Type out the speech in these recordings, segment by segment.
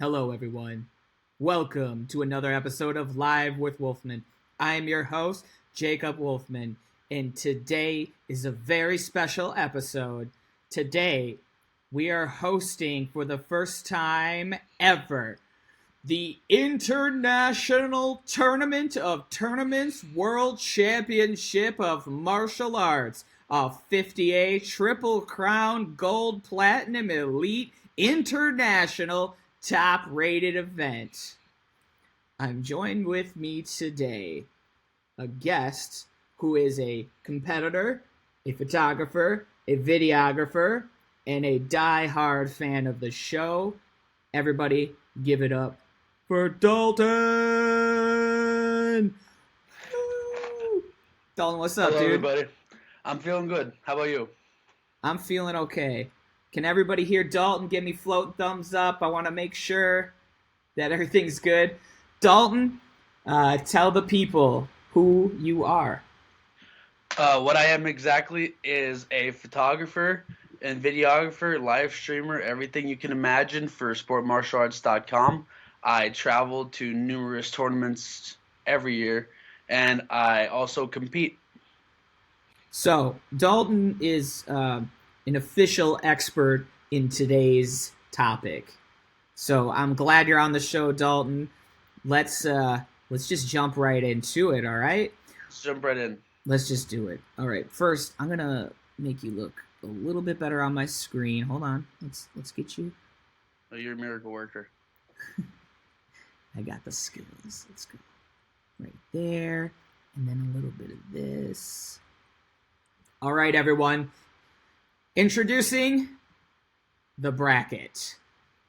Hello, everyone. Welcome to another episode of Live with Wolfman. I am your host, Jacob Wolfman, and today is a very special episode. Today, we are hosting for the first time ever the International Tournament of Tournaments World Championship of Martial Arts, a 50A Triple Crown Gold Platinum Elite International top-rated event. I'm joined with me today a guest who is a competitor, a photographer, a videographer, and a die-hard fan of the show. Everybody, give it up for Dalton! Woo! Dalton, what's up, Hello, dude? everybody. I'm feeling good. How about you? I'm feeling okay. Can everybody hear Dalton? Give me float thumbs up. I want to make sure that everything's good. Dalton, tell the people who you are. What I am exactly is a photographer and videographer, live streamer, everything you can imagine for sportmartialarts.com. I travel to numerous tournaments every year, and I also compete. So, Dalton is an official expert in today's topic. So, I'm glad you're on the show, Dalton. Let's just jump right into it, all right? Let's jump right in. Let's just do it. All right. First, I'm going to make you look a little bit better on my screen. Hold on. Let's get you. Oh, you're a miracle worker. I got the skills. Let's go right there. And then a little bit of this. All right, everyone. Introducing the bracket.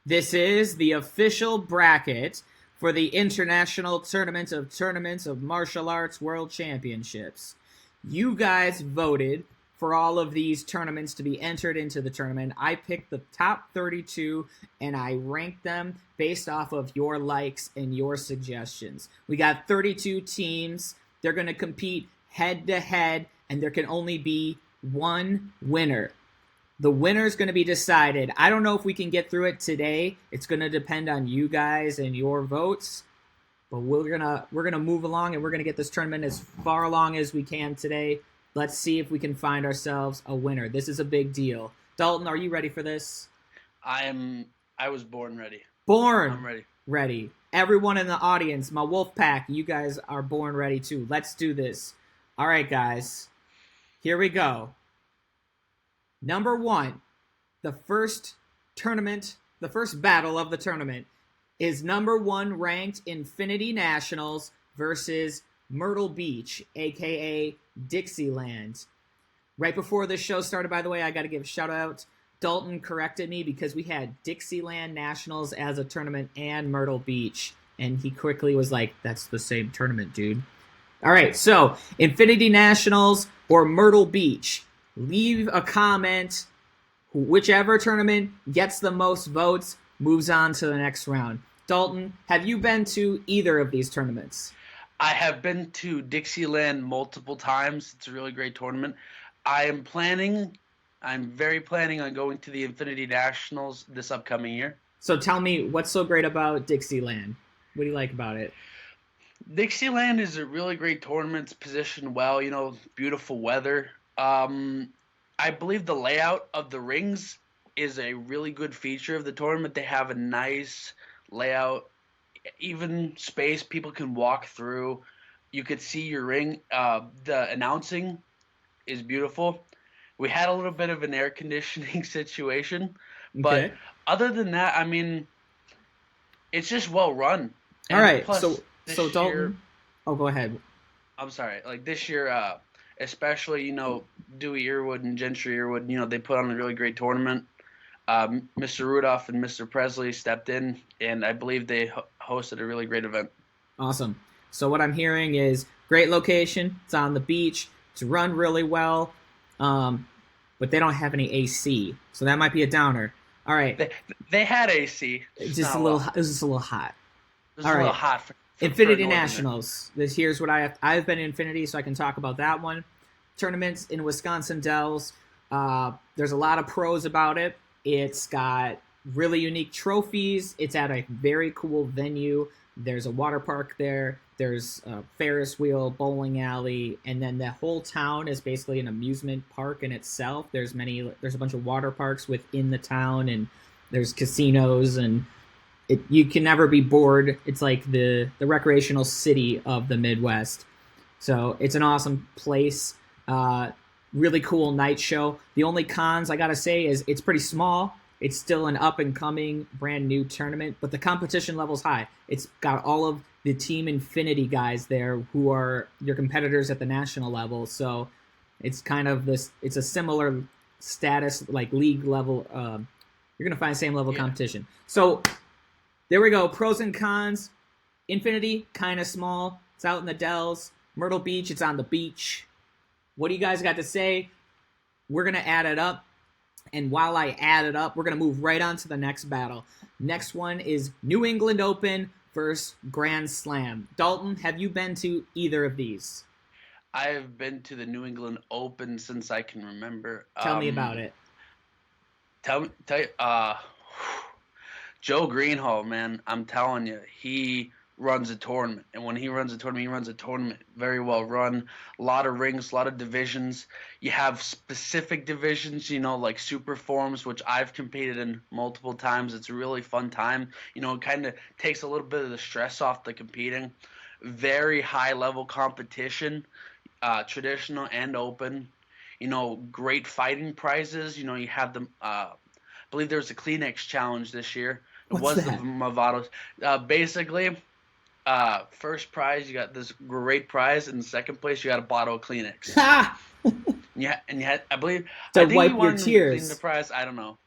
This is the official bracket for the International Tournament of Tournaments of Martial Arts World Championships. You guys voted for all of these tournaments to be entered into the tournament. I picked the top 32 and I ranked them based off of your likes and your suggestions. We got 32 teams. They're going to compete head to head, and there can only be one winner. The winner is going to be decided. I don't know if we can get through it today. It's going to depend on you guys and your votes. But we're gonna move along, and we're gonna get this tournament as far along as we can today. Let's see if we can find ourselves a winner. This is a big deal. Dalton, are you ready for this? I was born ready. I'm ready. Ready. Everyone in the audience, my wolf pack, you guys are born ready too. Let's do this. All right, guys. Here we go. Number one, the first battle of the tournament is number one ranked Infinity Nationals versus Myrtle Beach, a.k.a. Dixieland. Right before this show started, by the way, I got to give a shout out. Dalton corrected me because we had Dixieland Nationals as a tournament and Myrtle Beach. And he quickly was like, that's the same tournament, dude. All right, so Infinity Nationals or Myrtle Beach. Leave a comment. Whichever tournament gets the most votes moves on to the next round. Dalton, have you been to either of these tournaments? I have been to Dixieland multiple times. It's a really great tournament. I'm very planning on going to the Infinity Nationals this upcoming year. So tell me, what's so great about Dixieland? What do you like about it? Dixieland is a really great tournament. It's positioned well, beautiful weather. I believe the layout of the rings is a really good feature of the tournament. They have a nice layout, even space people can walk through. You could see your ring. The announcing is beautiful. We had a little bit of an air conditioning situation, but other than that, it's just well run. All right, so Dalton. Go ahead. I'm sorry. Like this year, especially Dewey Earwood and Gentry Earwood, they put on a really great tournament. Mr. Rudolph and Mr. Presley stepped in, and I believe they hosted a really great event. Awesome. So what I'm hearing is great location. It's on the beach. It's run really well, but they don't have any AC, so that might be a downer. All right. They had AC. It's just a little. It was just a little hot. It was a little hot. Infinity Nationals. Here's what I've been in Infinity, so I can talk about that one. Tournaments in Wisconsin Dells. There's a lot of pros about it. It's got really unique trophies. It's at a very cool venue. There's a water park there. There's a Ferris wheel, bowling alley, and then the whole town is basically an amusement park in itself. There's a bunch of water parks within the town, and there's casinos, and you can never be bored. It's like the recreational city of the Midwest. So it's an awesome place. Really cool night show. The only cons I gotta say is it's pretty small. It's still an up and coming, brand new tournament, but the competition level's high. It's got all of the Team Infinity guys there who are your competitors at the national level. So it's kind of this. It's a similar status, like league level. You're gonna find same level competition. So there we go. Pros and cons. Infinity, kind of small. It's out in the Dells. Myrtle Beach, it's on the beach. What do you guys got to say? We're going to add it up. And while I add it up, we're going to move right on to the next battle. Next one is New England Open versus Grand Slam. Dalton, have you been to either of these? I've been to the New England Open since I can remember. Tell me about it. Tell you, Joe Greenhall, man, I'm telling you, he runs a tournament. And when he runs a tournament very well run. A lot of rings, a lot of divisions. You have specific divisions, like super forms, which I've competed in multiple times. It's a really fun time. It kind of takes a little bit of the stress off the competing. Very high level competition, traditional and open. Great fighting prizes. You have the, I believe there was a Kleenex challenge this year. It was the Movados. Basically, first prize, you got this great prize, and second place, you got a bottle of Kleenex. Ha! Yeah, and you had, I think wipe you your won tears. the prize. I don't know.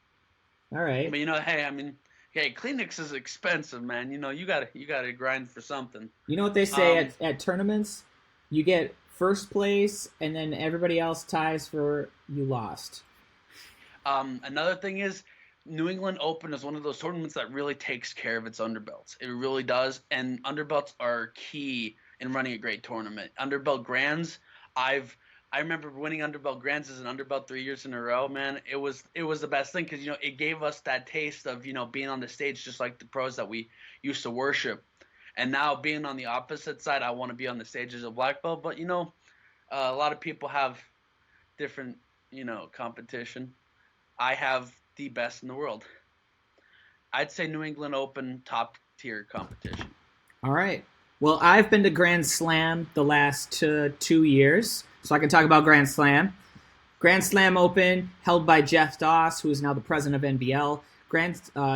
All right. But hey, Kleenex is expensive, man. You gotta grind for something. You know what they say at tournaments? You get first place, and then everybody else ties for you lost. Another thing is, New England Open is one of those tournaments that really takes care of its underbelts. It really does, and underbelts are key in running a great tournament. Underbelt Grands, I remember winning underbelt Grands as an underbelt 3 years in a row, man. It was the best thing because it gave us that taste of being on the stage just like the pros that we used to worship. And now being on the opposite side, I want to be on the stage as a black belt, but a lot of people have different competition. I have the best in the world. I'd say New England Open top tier competition. All right. Well, I've been to Grand Slam the last 2 years, so I can talk about Grand Slam. Grand Slam Open held by Jeff Doss, who is now the president of NBL.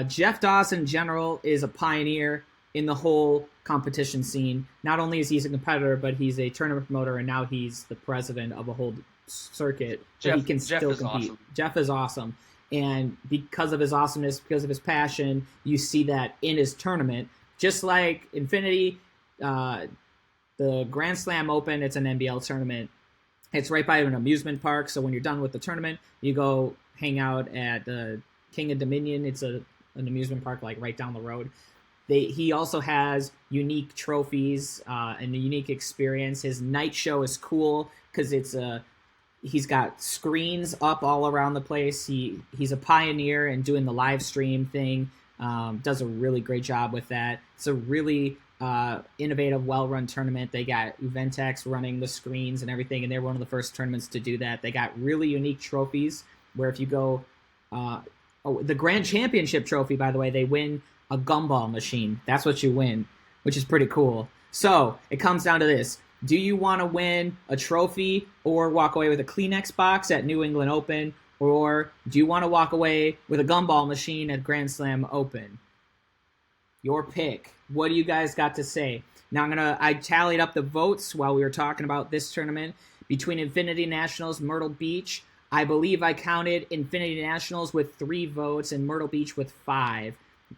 Jeff Doss in general is a pioneer in the whole competition scene. Not only is he a competitor, but he's a tournament promoter, and now he's the president of a whole circuit. He can still compete. Awesome. Jeff is awesome. And because of his awesomeness, because of his passion, you see that in his tournament. Just like Infinity, the Grand Slam Open, it's an NBL tournament. It's right by an amusement park, so when you're done with the tournament, you go hang out at the King of Dominion. It's an amusement park like right down the road. He also has unique trophies and a unique experience. His night show is cool because he's got screens up all around the place. He's a pioneer in doing the live stream thing. Does a really great job with that. It's a really innovative, well-run tournament. They got Uventex running the screens and everything, and they're one of the first tournaments to do that. They got really unique trophies where if you go... the Grand Championship trophy, by the way, they win a gumball machine. That's what you win, which is pretty cool. So it comes down to this. Do you want to win a trophy or walk away with a Kleenex box at New England Open? Or do you want to walk away with a gumball machine at Grand Slam Open? Your pick. What do you guys got to say? Now I tallied up the votes while we were talking about this tournament between Infinity Nationals, Myrtle Beach. I believe I counted Infinity Nationals with 3 votes and Myrtle Beach with 5.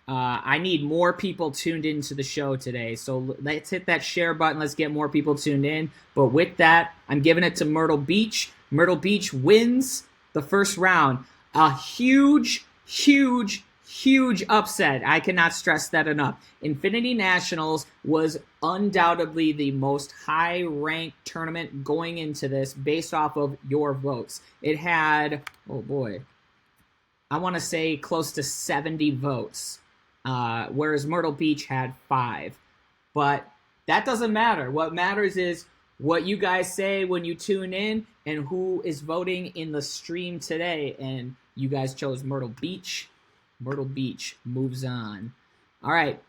I need more people tuned into the show today, so let's hit that share button. Let's get more people tuned in. But with that, I'm giving it to Myrtle Beach. Myrtle Beach wins the first round. A huge, huge, huge upset. I cannot stress that enough. Infinity Nationals was undoubtedly the most high-ranked tournament going into this based off of your votes. It had, oh boy, I want to say close to 70 votes, whereas Myrtle Beach had 5. But that doesn't matter. What matters is what you guys say when you tune in and who is voting in the stream today. And you guys chose Myrtle Beach. Myrtle Beach moves on. All right.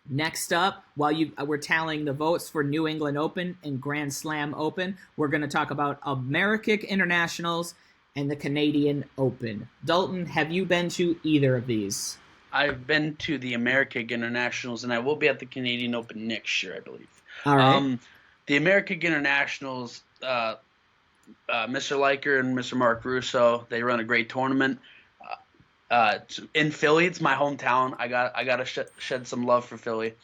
Next up, while we're tallying the votes for New England Open and Grand Slam Open, we're going to talk about American Internationals and the Canadian Open. Dalton, have you been to either of these? I've been to the American Internationals, and I will be at the Canadian Open next year, I believe. All right. The American Internationals, Mr. Liker and Mr. Mark Russo, they run a great tournament. In Philly, it's my hometown. I got to shed some love for Philly.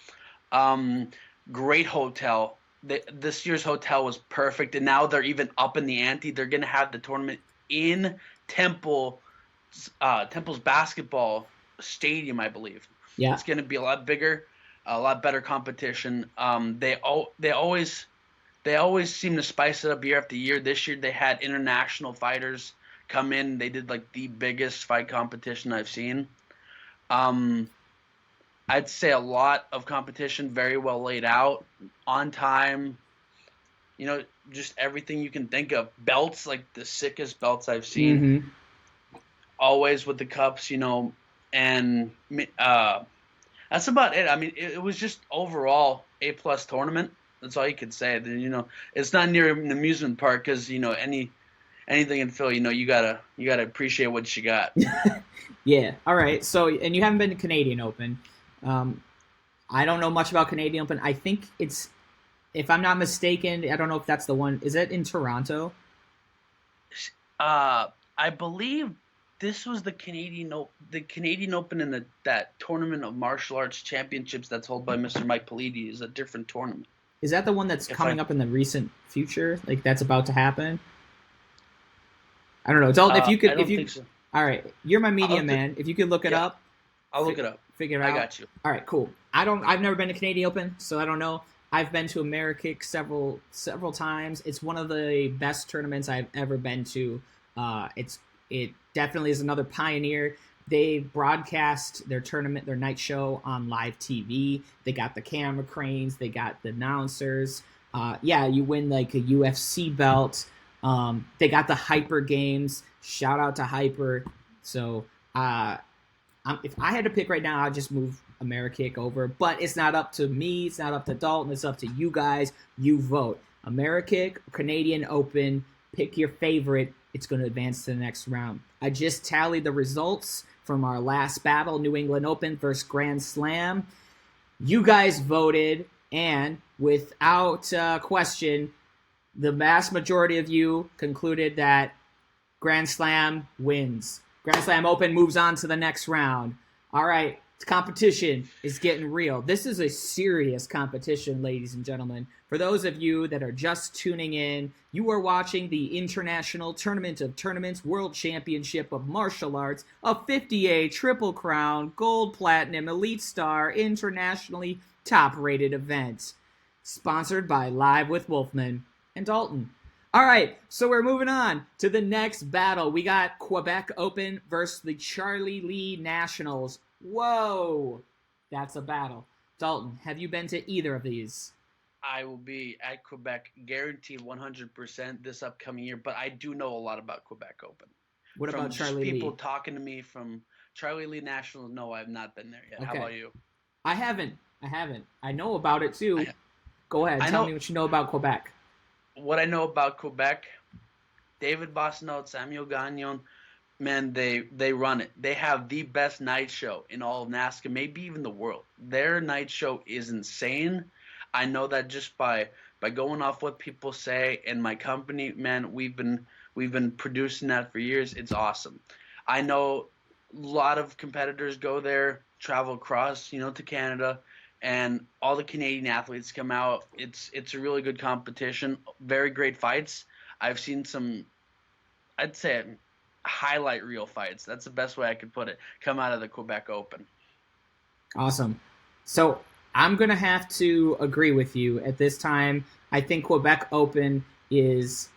Great hotel. This year's hotel was perfect, and now they're even up in the ante. They're going to have the tournament in Temple's basketball stadium, I believe. Yeah. It's going to be a lot bigger, a lot better competition. They always seem to spice it up year after year. This year they had international fighters come in. They did like the biggest fight competition I've seen. I'd say a lot of competition, very well laid out, on time. You know, just everything you can think of. Belts, like the sickest belts I've seen. Mm-hmm. Always with the cups, you know, and that's about it. I mean, it was just overall A+ tournament. That's all you could say. You know, it's not near an amusement park because, you know, anything in Philly, you know, you gotta appreciate what you got. Yeah. All right. So, and you haven't been to Canadian Open. I don't know much about Canadian Open. I think it's, if I'm not mistaken, I don't know if that's the one. Is it in Toronto? I believe this was the Canadian Open in that tournament of martial arts championships that's held by Mr. Mike Politi is a different tournament. Is that the one that's coming up in the recent future? Like that's about to happen? I don't know. Dalton, if you could, think so. All right, you're my media man. If you could look it up, I'll look it up. Figure it out. I got you. All right, cool. I've never been to Canadian Open, so I don't know. I've been to Amerikick several times. It's one of the best tournaments I've ever been to. It definitely is another pioneer. They broadcast their tournament, their night show on live TV. They got the camera cranes. They got the announcers. You win like a UFC belt. They got the Hyper games. Shout out to Hyper. So if I had to pick right now, I'd just move Amerikick over. But it's not up to me. It's not up to Dalton. It's up to you guys. You vote. Amerikick, Canadian Open. Pick your favorite. It's going to advance to the next round. I just tallied the results from our last battle, New England Open versus Grand Slam. You guys voted, and without question, the vast majority of you concluded that Grand Slam wins. Grand Slam Open moves on to the next round. All right, competition is getting real. This is a serious competition, ladies and gentlemen. For those of you that are just tuning in, you are watching the International Tournament of Tournaments World Championship of Martial Arts, a 50A Triple Crown Gold Platinum Elite Star internationally top-rated event. Sponsored by Live with Wolfman and Dalton. All right, so we're moving on to the next battle. We got Quebec Open versus the Charlie Lee Nationals. Whoa, that's a battle. Dalton, have you been to either of these? I will be at Quebec, guaranteed 100% this upcoming year, but I do know a lot about Quebec Open. What about Charlie Lee? People talking to me from Charlie Lee Nationals, no, I've not been there yet. Okay. How about you? I haven't. I know about it too. Go ahead, tell me what you know about Quebec. What I know about Quebec, David Bossinaut, Samuel Gagnon, man, they run it. They have the best night show in all of NASCA, maybe even the world. Their night show is insane. I know that just by going off what people say, and my company, man, we've been producing that for years. It's awesome. I know a lot of competitors go there, travel across, to Canada, and all the Canadian athletes come out. It's a really good competition. Very great fights. I've seen some, I'd say, highlight reel fights. That's the best way I could put it. Come out of the Quebec Open. Awesome. So I'm going to have to agree with you at this time. I think Quebec Open is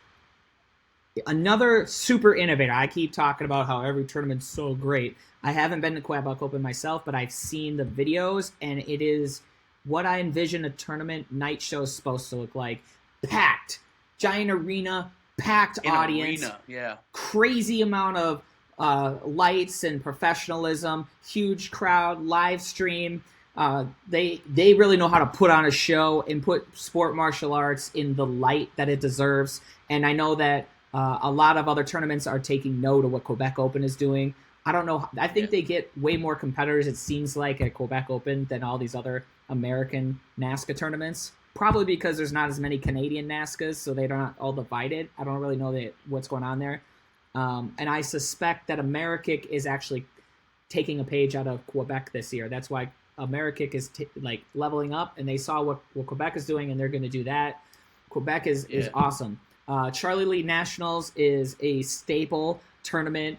Another super innovator. I keep talking about how every tournament's so great. I haven't been to Quebec Open myself, but I've seen the videos, and it is what I envision a tournament night show is supposed to look like. Packed. Giant arena, packed audience. Arena, yeah. Crazy amount of lights and professionalism. Huge crowd, live stream. They really know how to put on a show and put sport martial arts in the light that it deserves. And I know that a lot of other tournaments are taking note of what Quebec Open is doing. I don't know. I think they get way more competitors, it seems like, at Quebec Open than all these other American NASCA tournaments. Probably because there's not as many Canadian NASCAs, so they're not all divided. I don't really know what's going on there. And I suspect that Amerikick is actually taking a page out of Quebec this year. That's why Amerikick is leveling up, and they saw what Quebec is doing, and they're going to do that. Quebec is awesome. Charlie Lee Nationals is a staple tournament.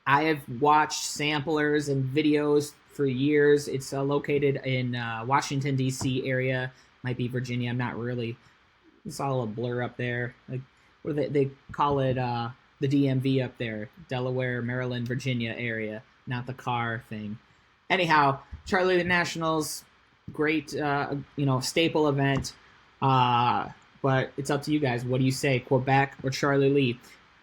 I have watched samplers and videos for years. It's located in Washington, D.C. area. Might be Virginia. I'm not really. It's all a blur up there. Like, what do they call it? The DMV up there. Delaware, Maryland, Virginia area. Not the car thing. Anyhow, Charlie Lee Nationals, great, staple event. But it's up to you guys. What do you say, Quebec or Charlie Lee?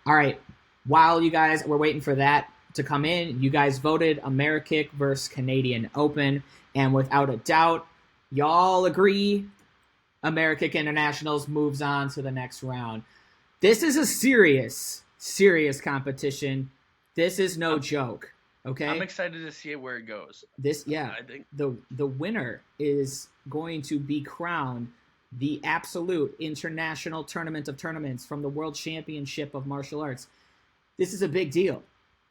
All right. While you guys were waiting for that to come in, you guys voted Amerikick versus Canadian Open. And without a doubt, y'all agree Amerikick Internationals moves on to the next round. This is a serious competition. This is no joke. Okay? I'm excited to see where it goes. I think the winner is going to be crowned the absolute international tournament of tournaments from the World Championship of Martial Arts. This is a big deal.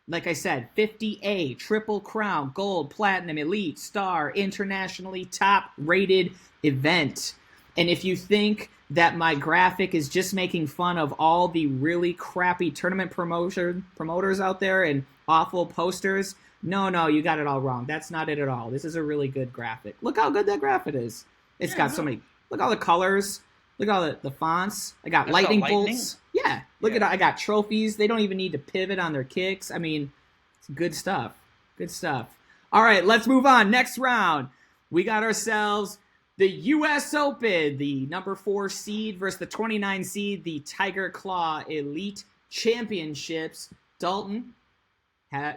Like I said, 50A, Triple Crown, Gold, Platinum, Elite, Star, internationally top-rated event. And if you think that my graphic is just making fun of all the really crappy tournament promoters out there and awful posters, no, you got it all wrong. That's not it at all. This is a really good graphic. Look how good that graphic is. It's got so many... Look at all the colors. Look at all the fonts. I got lightning bolts. Yeah. Look at I got trophies. They don't even need to pivot on their kicks. I mean, it's good stuff. Good stuff. All right, let's move on. Next round. We got ourselves the U.S. Open, the number 4 seed versus the 29 seed, the Tiger Claw Elite Championships. Dalton,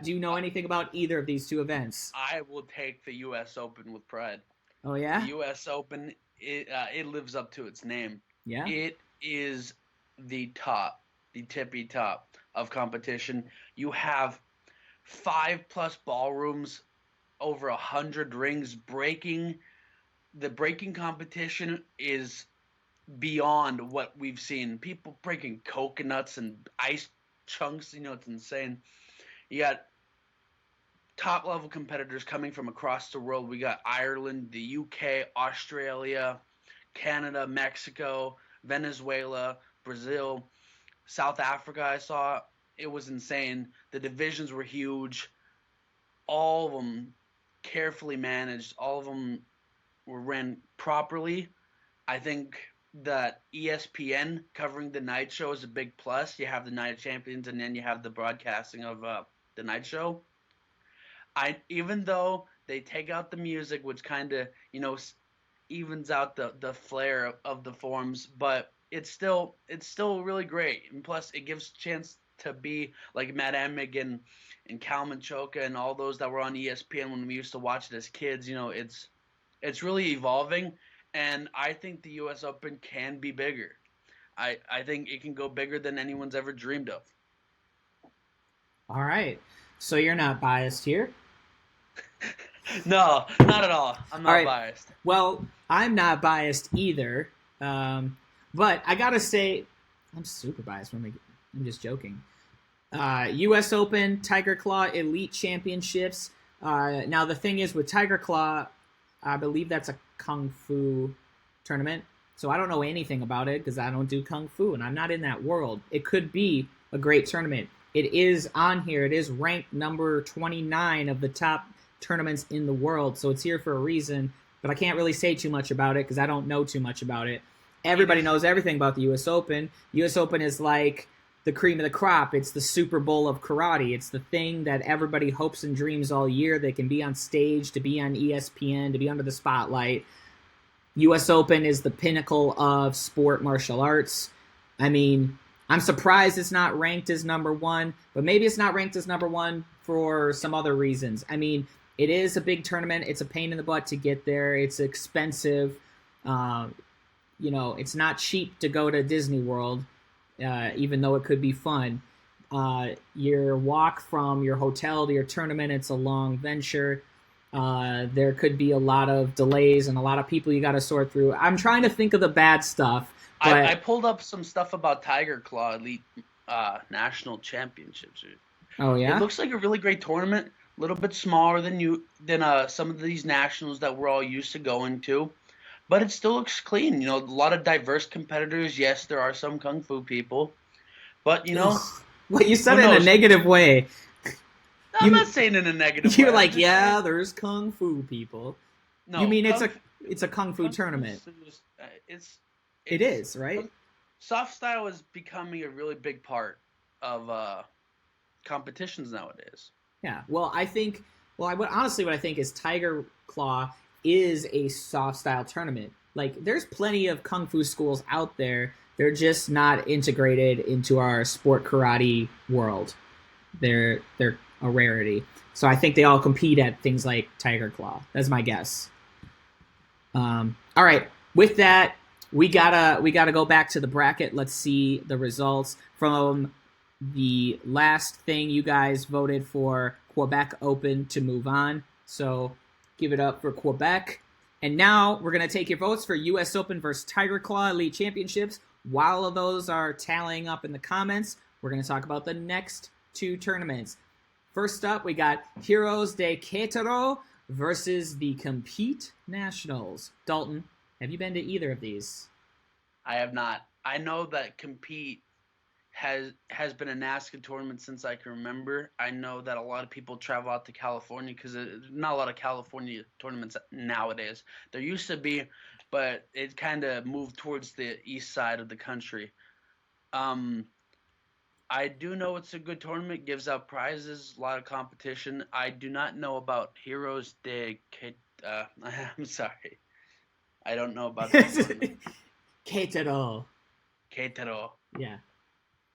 do you know anything about either of these two events? I will take the U.S. Open with pride. Oh, yeah? The U.S. Open, it lives up to its name. Yeah. It is the tippy top of competition. You have 5+ ballrooms, over 100 rings. The breaking competition is beyond what we've seen. People breaking coconuts and ice chunks. It's insane. You got top level competitors coming from across the world. We got Ireland, the UK, Australia, Canada, Mexico, Venezuela, Brazil, South Africa. I saw it was insane. The divisions were huge. All of them carefully managed. All of them were ran properly. I think that ESPN covering the night show is a big plus. You have the Night of Champions, and then you have the broadcasting of the night show. Even though they take out the music, which kind of evens out the flair of the forms, but it's still really great. And plus, it gives a chance to be like Matt Emig and Cal Menchoka and all those that were on ESPN when we used to watch it as kids. It's really evolving, and I think the U.S. Open can be bigger. I think it can go bigger than anyone's ever dreamed of. All right. So you're not biased here? No, not at all. I'm not biased. Well, I'm not biased either. But I got to say, I'm super biased. I'm just joking. U.S. Open, Tiger Claw Elite Championships. Now, the thing is with Tiger Claw, I believe that's a Kung Fu tournament. So I don't know anything about it because I don't do Kung Fu and I'm not in that world. It could be a great tournament. It is on here. It is ranked number 29 of the top tournaments in the world. So it's here for a reason. But I can't really say too much about it because I don't know too much about it. everybody knows everything about the U.S. Open. U.S. Open is like the cream of the crop. It's the Super Bowl of karate. It's the thing that everybody hopes and dreams all year. They can be on stage, to be on ESPN, to be under the spotlight. U.S. Open is the pinnacle of sport martial arts. I mean, I'm surprised it's not ranked as number one, but maybe it's not ranked as number one for some other reasons. I mean, it is a big tournament. It's a pain in the butt to get there. It's expensive. It's not cheap to go to Disney World, even though it could be fun. Your walk from your hotel to your tournament, it's a long venture. There could be a lot of delays and a lot of people you got to sort through. I'm trying to think of the bad stuff. But I pulled up some stuff about Tiger Claw Elite National Championships. Oh, yeah? It looks like a really great tournament. A little bit smaller than some of these nationals that we're all used to going to. But it still looks clean. A lot of diverse competitors. Yes, there are some kung fu people. But, Well, you said it in a negative way. I'm not saying in a negative way. You're like, yeah, there's kung fu people. No, you mean it's a kung fu tournament. It is, right? Soft style is becoming a really big part of competitions nowadays. Yeah. Well, honestly, what I think is Tiger Claw is a soft style tournament. Like, there's plenty of kung fu schools out there. They're just not integrated into our sport karate world. They're a rarity. So I think they all compete at things like Tiger Claw. That's my guess. All right. With that, we gotta go back to the bracket. Let's see the results from the last thing. You guys voted for Quebec Open to move on. So give it up for Quebec. And now we're going to take your votes for U.S. Open versus Tiger Claw Elite Championships. While those are tallying up in the comments, we're going to talk about the next two tournaments. First up, we got Heroes de Querétaro versus the Compete Nationals. Dalton, have you been to either of these? I have not. I know that Compete has been a NASCAR tournament since I can remember. I know that a lot of people travel out to California because there's not a lot of California tournaments nowadays. There used to be, but it kind of moved towards the east side of the country. I do know it's a good tournament, gives out prizes, a lot of competition. I do not know about Heroes de I'm sorry. I don't know about that tournament. Querétaro. Querétaro. Yeah.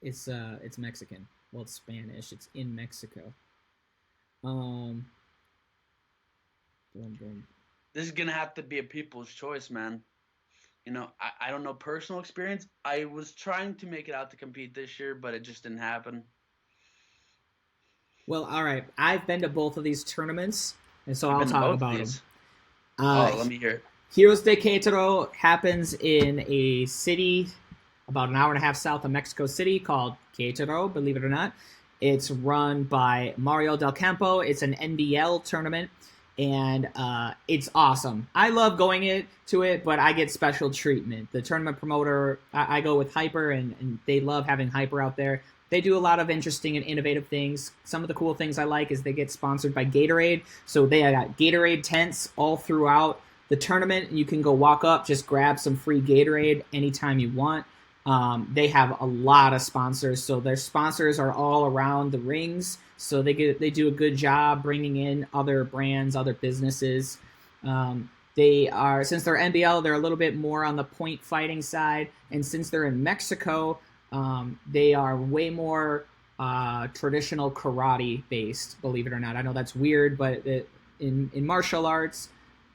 It's Mexican. Well, it's Spanish. It's in Mexico. Boom, boom. This is gonna have to be a people's choice, man. I don't know personal experience. I was trying to make it out to Compete this year, but it just didn't happen. Well, all right. I've been to both of these tournaments, and so I'll talk about them. Let me hear it. Heroes de Querétaro happens in a city about an hour and a half south of Mexico City called Querétaro, believe it or not. It's run by Mario Del Campo. It's an NBL tournament, and it's awesome. I love going to it, but I get special treatment. The tournament promoter, I go with Hyper, and they love having Hyper out there. They do a lot of interesting and innovative things. Some of the cool things I like is they get sponsored by Gatorade, so they got Gatorade tents all throughout the tournament. You can go walk up, just grab some free Gatorade anytime you want. They have a lot of sponsors, so their sponsors are all around the rings. So they do a good job bringing in other brands, other businesses. They are, since they're NBL, they're a little bit more on the point fighting side, and since they're in Mexico, they are way more traditional karate based. Believe it or not, I know that's weird, but in martial arts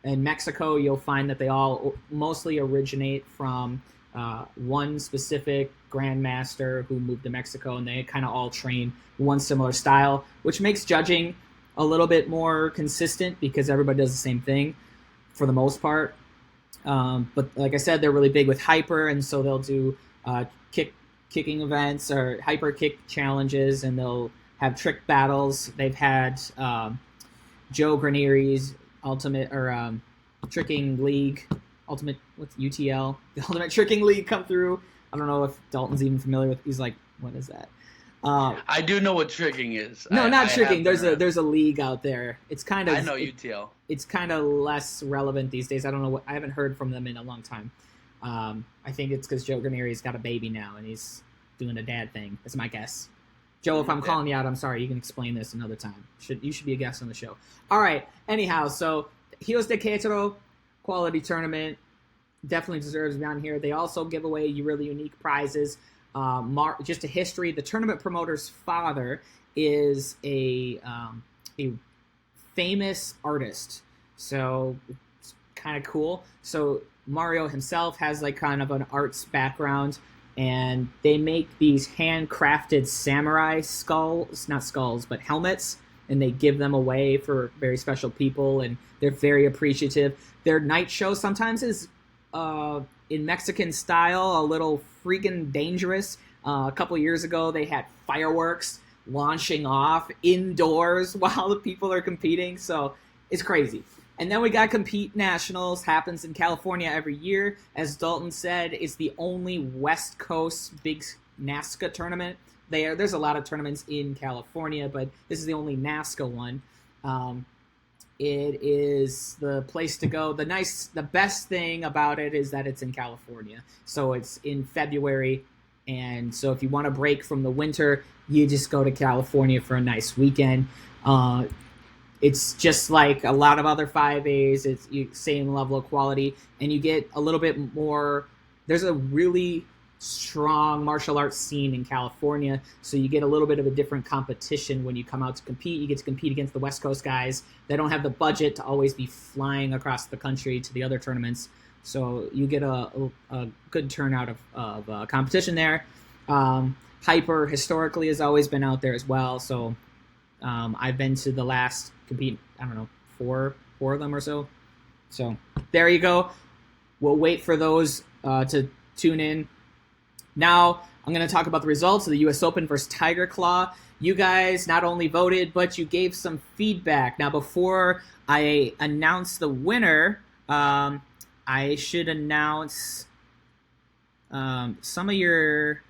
in Mexico, you'll find that they all mostly originate from one specific grandmaster who moved to Mexico, and they kind of all train one similar style, which makes judging a little bit more consistent because everybody does the same thing for the most part. But like I said, they're really big with hyper, and so they'll do kicking events or hyper kick challenges, and they'll have trick battles. They've had Joe Granieri's Ultimate or Tricking League. Ultimate, what's UTL? The Ultimate Tricking League come through. I don't know if Dalton's even familiar with. He's like, what is that? I do know what tricking is. No, not tricking. There's a league out there. It's kind of. I know UTL. It's kind of less relevant these days. I don't know. I haven't heard from them in a long time. I think it's because Joe Granieri's got a baby now and he's doing a dad thing. That's my guess. Joe, if I'm calling you out, I'm sorry. You can explain this another time. You should be a guest on the show. All right. Anyhow, so Rios de Querétaro quality tournament definitely deserves to be on here. They also give away really unique prizes. Just a history. The tournament promoter's father is a famous artist, so it's kind of cool. So Mario himself has like kind of an arts background, and they make these handcrafted samurai not skulls, but helmets, and they give them away for very special people, and they're very appreciative. Their night show sometimes is in Mexican style, a little freaking dangerous. A couple years ago, they had fireworks launching off indoors while the people are competing, so it's crazy. And then we got Compete Nationals, happens in California every year. As Dalton said, it's the only West Coast big NASCA tournament. There's a lot of tournaments in California, but this is the only NASCA one. It is the place to go. The best thing about it is that it's in California. So it's in February, and so if you want to break from the winter, you just go to California for a nice weekend. It's just like a lot of other 5As. It's same level of quality, and you get a little bit more. There's a really strong martial arts scene in California, so you get a little bit of a different competition when you come out to compete. You get to compete against the West Coast guys that don't have the budget to always be flying across the country to the other tournaments. So you get a good turnout of competition there. Hyper historically has always been out there as well, so I've been to the last compete, I don't know, four of them or so. So there you go. We'll wait for those to tune in. Now I'm going to talk about the results of the U.S. Open versus Tiger Claw. You guys not only voted, but you gave some feedback. Now, before I announce the winner, I should announce some of your,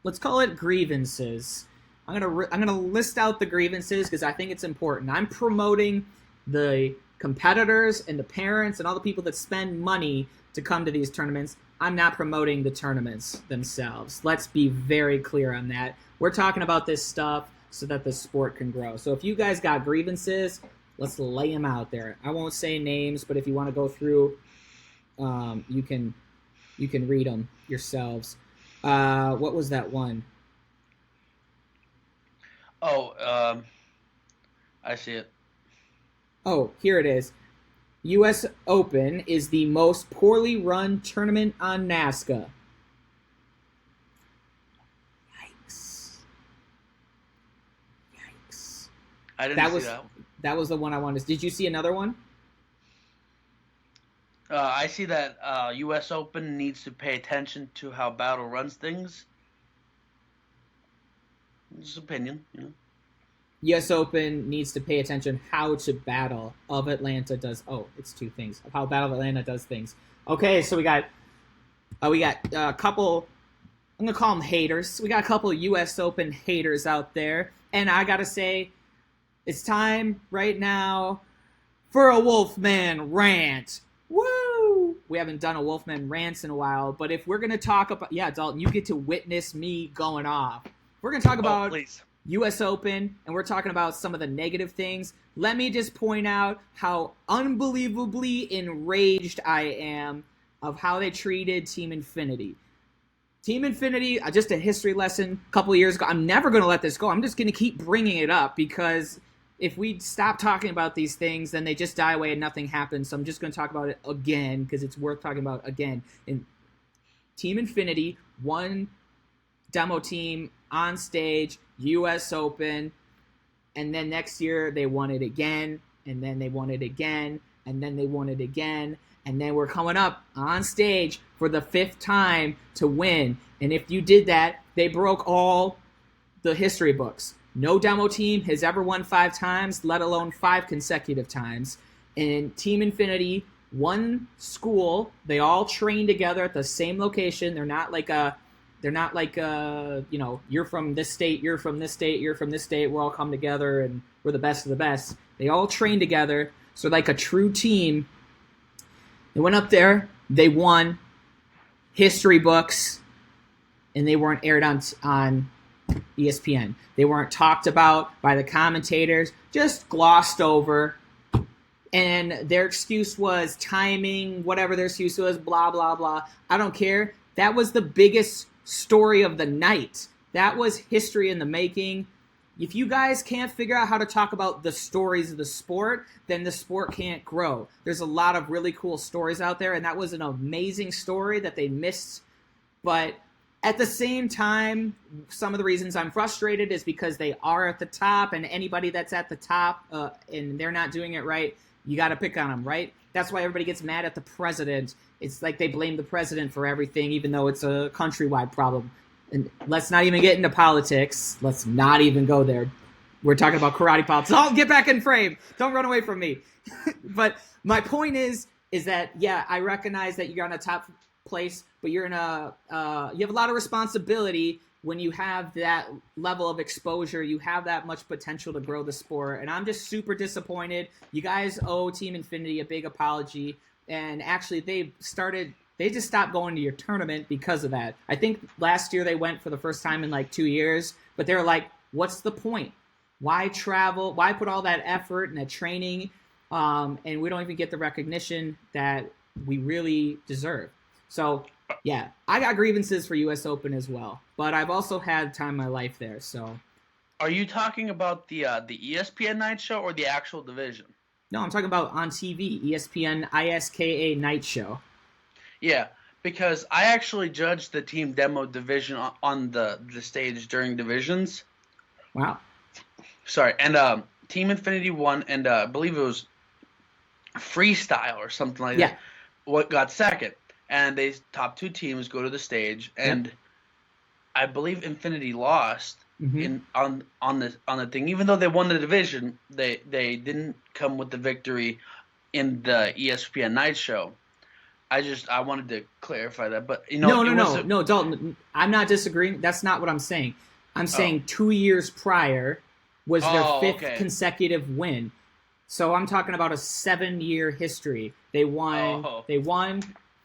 let's call it grievances. I'm gonna list out the grievances because I think it's important. I'm promoting the competitors and the parents and all the people that spend money to come to these tournaments. I'm not promoting the tournaments themselves. Let's be very clear on that. We're talking about this stuff so that the sport can grow. So if you guys got grievances, let's lay them out there. I won't say names, but if you want to go through, you can read them yourselves. What was that one? Oh, I see it. Oh, here it is. U.S. Open is the most poorly run tournament on NASCA. Yikes. I didn't see that. That was the one I wanted. Did you see another one? I see that U.S. Open needs to pay attention to how Battle runs things. Just opinion, you know. U.S. Open needs to pay attention how to Battle of Atlanta does. Oh, it's two things. Of how Battle of Atlanta does things. Okay, so we got a couple. I'm gonna call them haters. We got a couple U.S. Open haters out there, and I gotta say, it's time right now for a Wolfman rant. Woo! We haven't done a Wolfman rant in a while, but if we're gonna talk about, yeah, Dalton, you get to witness me going off. We're gonna talk about. Please. U.S. Open, and we're talking about some of the negative things. Let me just point out how unbelievably enraged I am of how they treated Team Infinity. Team Infinity, just a history lesson a couple of years ago. I'm never going to let this go. I'm just going to keep bringing it up because if we stop talking about these things, then they just die away and nothing happens. So I'm just going to talk about it again because it's worth talking about again. And Team Infinity, one demo team on stage, U.S. Open, and then next year they won it again, and then they won it again, and then they won it again, and then we're coming up on stage for the 5th time to win. And if you did that, they broke all the history books. No demo team has ever won 5 times, let alone 5 consecutive times. And Team Infinity, one school, they all train together at the same location. They're not like you're from this state, you're from this state, you're from this state. We're all come together and we're the best of the best. They all train together. So like a true team. They went up there. They won. history books, and they weren't aired on ESPN. They weren't talked about by the commentators, just glossed over. And their excuse was timing, whatever their excuse was, blah, blah, blah. I don't care. That was the biggest story of the night. That was history in the making. If you guys can't figure out how to talk about the stories of the sport, then the sport can't grow. There's a lot of really cool stories out there, and that was an amazing story that they missed. But at the same time, some of the reasons I'm frustrated is because they are at the top, and anybody that's at the top and they're not doing it right, you got to pick on them, right? That's why everybody gets mad at the president. It's like they blame the president for everything, even though it's a countrywide problem. And let's not even get into politics. Let's not even go there. We're talking about karate politics. Oh, get back in frame. Don't run away from me. But my point is that, yeah, I recognize that you're on a top place, but you're in you have a lot of responsibility when you have that level of exposure. You have that much potential to grow the sport. And I'm just super disappointed. You guys owe Team Infinity a big apology. And actually, they just stopped going to your tournament because of that. I think last year they went for the first time in like 2 years, but they're like, what's the point? Why travel? Why put all that effort and that training? And we don't even get the recognition that we really deserve. So, yeah, I got grievances for U.S. Open as well, but I've also had time in my life there. So, are you talking about the ESPN night show or the actual division? No, I'm talking about on TV, ESPN ISKA night show. Yeah, because I actually judged the team demo division on the stage during divisions. Wow. Sorry, and Team Infinity won, and I believe it was freestyle or something like that. What got second? And they top two teams go to the stage, and I believe Infinity lost on the thing. Even though they won the division, they didn't come with the victory in the ESPN night show. I wanted to clarify that, but no, Dalton. I'm not disagreeing. That's not what I'm saying. I'm saying 2 years prior was their fifth consecutive win. So I'm talking about a 7-year history. They won. They won.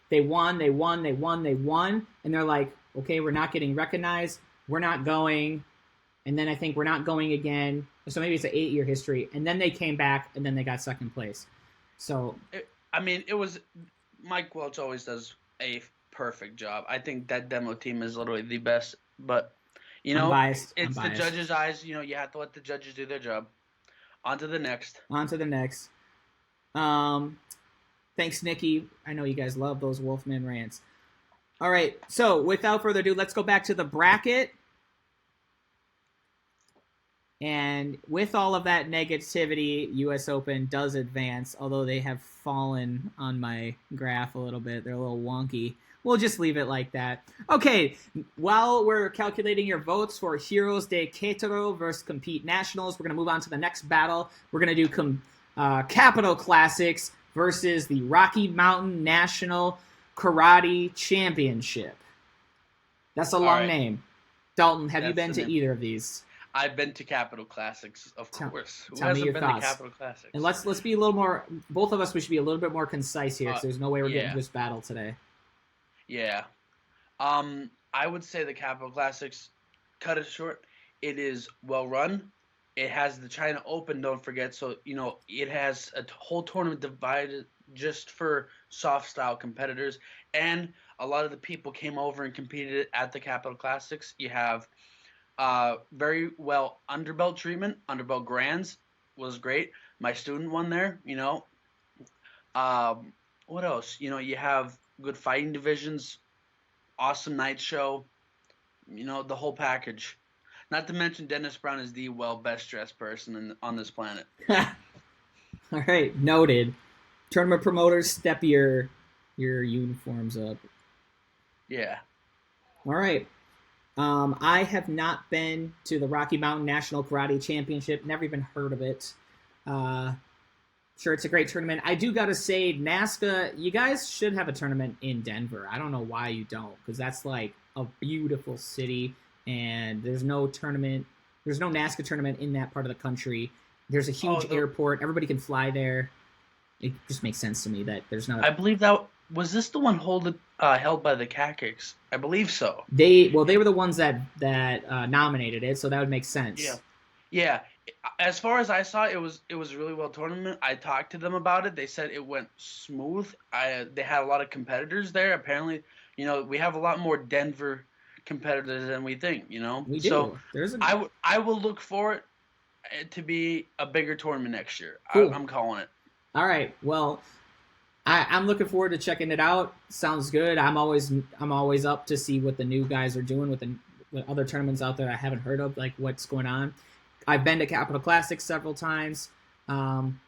And they're like, okay, we're not getting recognized. We're not going. And then I think we're not going again. So maybe it's an 8-year history. And then they came back, and then they got second place. So it was Mike Welch always does a perfect job. I think that demo team is literally the best. But I'm biased. It's the judges' eyes. You have to let the judges do their job. On to the next. Thanks, Nikki. I know you guys love those Wolfman rants. All right, so without further ado, let's go back to the bracket. And with all of that negativity, U.S. Open does advance, although they have fallen on my graph a little bit. They're a little wonky. We'll just leave it like that. Okay, while we're calculating your votes for Heroes de Querétaro versus Compete Nationals, we're going to move on to the next battle. We're going to do Capital Classics versus the Rocky Mountain National Karate Championship. That's a long name. Dalton, have you been to either of these? I've been to Capital Classics, of course. Who hasn't been thoughts. to Capital Classics? And let's be a little more. Both of us, we should be a little bit more concise here, because there's no way we're getting this battle today. Yeah, I would say the Capital Classics. Cut it short. It is well run. It has the China Open. Don't forget. So it has a whole tournament divided just for soft style competitors, and a lot of the people came over and competed at the Capital Classics. You have very well underbelt treatment. Underbelt grands was great. My student won there. What else? You have good fighting divisions, awesome night show. The whole package. Not to mention Dennis Brown is the best dressed person on this planet. All right, noted. Tournament promoters, step your uniforms up. Yeah. All right. I have not been to the Rocky Mountain National Karate Championship. Never even heard of it. Sure, it's a great tournament. I do got to say, NASCA, you guys should have a tournament in Denver. I don't know why you don't, because that's like a beautiful city, and there's no tournament. There's no NASCA tournament in that part of the country. There's a huge airport. Everybody can fly there. It just makes sense to me that there's not. I believe that Was this the one held by the Caciques? I believe so. They were the ones that nominated it, so that would make Yeah. sense. Yeah. As far as I saw, it was a really well tournament. I talked to them about it. They said it went smooth. They had a lot of competitors there. Apparently, we have a lot more Denver competitors than we think. We So do. There's a I will look for it to be a bigger tournament next year. cool. I'm calling it. All right. Well, I'm looking forward to checking it out. Sounds good. I'm always up to see what the new guys are doing with the other tournaments out there I haven't heard of, like what's going on. I've been to Capital Classic several times. Um,